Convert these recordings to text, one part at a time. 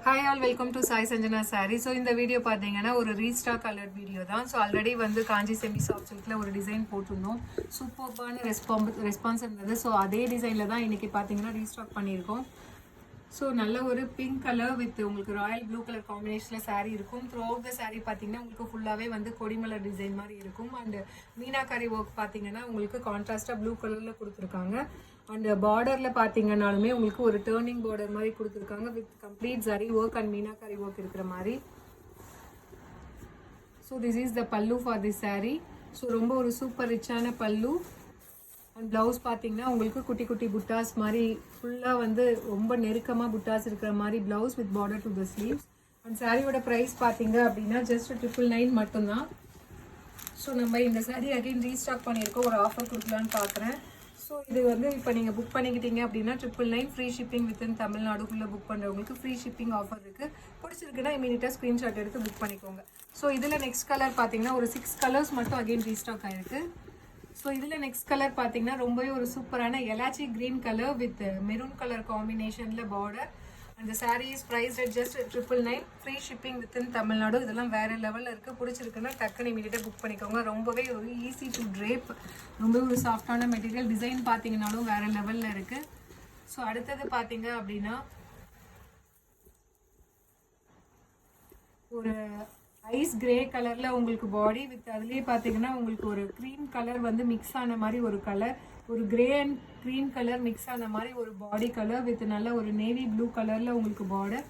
Hi all, welcome to Sai Sanjana Saree. So இந்த video பார்த்தீங்கன்னா ஒரு ரீஸ்டாக் கலர் வீடியோ தான். ஸோ ஆல்ரெடி வந்து காஞ்சி செமி சாஃப்ட் சில்கில் ஒரு டிசைன் போட்டிருந்தோம். சூப்பர்பான ரெஸ்பான்ஸ் இருந்தது. ஸோ அதே டிசைனில் தான் இன்றைக்கி பார்த்தீங்கன்னா ரீஸ்டாக் பண்ணியிருக்கோம். ஸோ நல்ல ஒரு பிங்க் கலர் வித் உங்களுக்கு ராயல் ப்ளூ கலர் காம்பினேஷனில் சாரீ இருக்கும். த்ரூ அவுட் த சாரீ பார்த்தீங்கன்னா உங்களுக்கு ஃபுல்லாகவே வந்து கொடிமலர் டிசைன் மாதிரி இருக்கும். அண்ட் மீனாக்காரி ஒர்க் பார்த்தீங்கன்னா உங்களுக்கு கான்ட்ராஸ்டாக ப்ளூ கலரில் கொடுத்துருக்காங்க. அண்ட் பார்டரில் பார்த்தீங்கன்னாலுமே உங்களுக்கு ஒரு டேர்னிங் பார்டர் மாதிரி கொடுத்துருக்காங்க with complete zari work and meenakari work இருக்கிற மாதிரி. ஸோ திஸ் இஸ் த பல்லு ஃபார் திஸ் சாரீ. ஸோ ரொம்ப ஒரு சூப்பர் ரிச்சான பல்லு. அண்ட் ப்ளவுஸ் பார்த்தீங்கன்னா உங்களுக்கு குட்டி குட்டி புட்டாஸ் மாதிரி ஃபுல்லாக வந்து ரொம்ப நெருக்கமாக புட்டாஸ் இருக்கிற மாதிரி blouse with border to the sleeves. And சாரியோட ப்ரைஸ் பார்த்தீங்க அப்படின்னா ஜஸ்ட் 999 மட்டும்தான். ஸோ நம்ம இந்த சாரீ அகைன் ரீஸ்டாக் பண்ணியிருக்கோம். ஒரு ஆஃபர் கொடுக்கலான்னு பார்க்குறேன். ஸோ இது வந்து இப்போ நீங்கள் புக் பண்ணிக்கிட்டீங்க அப்படின்னா 999 ஃப்ரீ ஷிப்பிங் வித்தின் தமிழ்நாடுக்குள்ளே புக் பண்ணுறவங்களுக்கு ஃப்ரீ ஷிப்பிங் ஆஃபர் இருக்குது. பிடிச்சிருக்குன்னா இமீடியட்டாக ஸ்க்ரீன்ஷாட் எடுத்து புக் பண்ணிக்கோங்க. ஸோ இதில் நெக்ஸ்ட் கலர் பார்த்தீங்கன்னா ஒரு 6 கலர்ஸ் மட்டும் அகைன் ரீஸ்டாக் ஆகிருக்கு. ஸோ இதில் நெக்ஸ்ட் கலர் பார்த்தீங்கன்னா ரொம்பவே ஒரு சூப்பரான elaichi green colour with maroon colour காம்பினேஷனில் பார்டர். அந்த sari is price at just 999 free shipping within Tamil Nadu. இதெல்லாம் வேறு லெவலில் இருக்குது. பிடிச்சிருக்குன்னா டக்குன்னு இமீடியட்டாக புக் பண்ணிக்கோங்க. ரொம்பவே ஒரு ஈஸி டு ட்ரேப், ரொம்பவே ஒரு சாஃப்டான மெட்டீரியல். டிசைன் பார்த்தீங்கன்னாலும் வேறு லெவலில் இருக்குது. ஸோ அடுத்தது பார்த்தீங்க அப்படின்னா ஒரு ஐஸ் கிரே கலரில் உங்களுக்கு பாடி வித் அதுலேயே பார்த்தீங்கன்னா உங்களுக்கு ஒரு க்ரீம் கலர் வந்து மிக்ஸ் ஆன மாதிரி ஒரு கலர், ஒரு grey and cream colour mix ஆன மாதிரி ஒரு பாடி கலர் வித் நல்ல ஒரு நேவி ப்ளூ கலரில் உங்களுக்கு பார்டர்.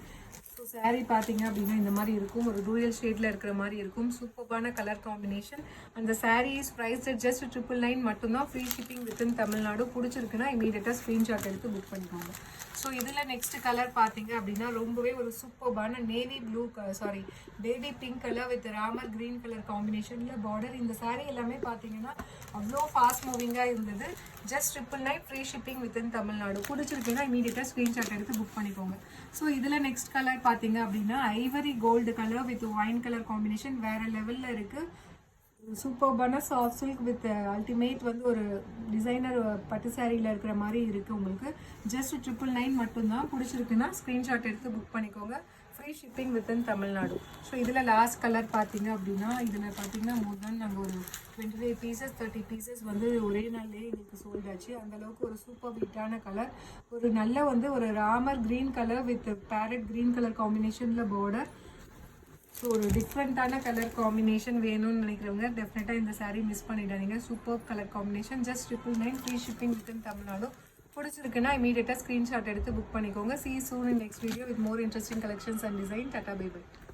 ஸோ சாரீ பார்த்தீங்க அப்படின்னா இந்த மாதிரி இருக்கும். ஒரு டூயல் ஷேடில் இருக்கிற மாதிரி இருக்கும். சூப்பர்பான கலர் காம்பினேஷன். அந்த சாரீ இஸ் ப்ரைஸ் ஜஸ்ட் 999 மட்டும்தான் ஃப்ரீ ஷிப்பிங் வித்தின் தமிழ்நாடு. பிடிச்சிருக்குன்னா இமீடியட்டாக ஸ்க்ரீன்ஷாட் எடுத்து புக் பண்ணிக்கோங்க. ஸோ இதில் நெக்ஸ்ட் கலர் பார்த்தீங்க அப்படின்னா ரொம்பவே ஒரு சூப்பர்பான navy blue sari baby pink colour with Ramar green colour காம்பினேஷனில் பார்டர். இந்த சாரீ எல்லாமே பார்த்தீங்கன்னா அவ்வளோ ஃபாஸ்ட் மூவிங்காக இருந்தது. Just 999 free shipping within Tamil Nadu. பிடிச்சிருக்குன்னா இமீடியட்டாக ஸ்க்ரீன்ஷாட் எடுத்து புக் பண்ணிக்கோங்க. ஸோ இதில் நெக்ஸ்ட் கலர் பார்த்தீங்க அப்படின்னா ivory gold colour with wine colour combination வேறு லெவலில் இருக்குது. சூப்பர்பான சாஃப்ட் சில்க் வித் அல்டிமேட் வந்து ஒரு டிசைனர் பட்டு சாரியில் இருக்கிற மாதிரி இருக்குது உங்களுக்கு. ஜஸ்ட் 999 மட்டும்தான். பிடிச்சிருக்குன்னா ஸ்க்ரீன்ஷாட் எடுத்து புக் பண்ணிக்கோங்க. Free shipping within Tamil Nadu. So இதில் லாஸ்ட் கலர் பார்த்தீங்க அப்படின்னா இதில் பார்த்தீங்கன்னா மோர் தென் நாங்கள் ஒரு 25 பீசஸ் 30 பீசஸ் வந்து ஒரே நாள்லேயே எங்களுக்கு சோல்ட் ஆச்சு. அந்தளவுக்கு ஒரு சூப்பர் ஹிட்டான கலர். ஒரு நல்ல வந்து ஒரு Ramar green colour with farad green colour காம்பினேஷனில் பார்டர். ஸோ ஒரு டிஃப்ரெண்ட்டான கலர் காம்பினேஷன் வேணும்னு நினைக்கிறவங்க டெஃபினட்டாக இந்த சாரீ மிஸ் பண்ணிடாதீங்க. Super colour combination. Just 999 free shipping within Tamil Nadu. பிடிச்சிருக்குன்னா இமீடியட்டாக ஸ்க்ரீன்ஷாட் எடுத்து புக் பண்ணிக்கோங்க. See you soon in next video with more interesting collections and design. Tata, bye bye.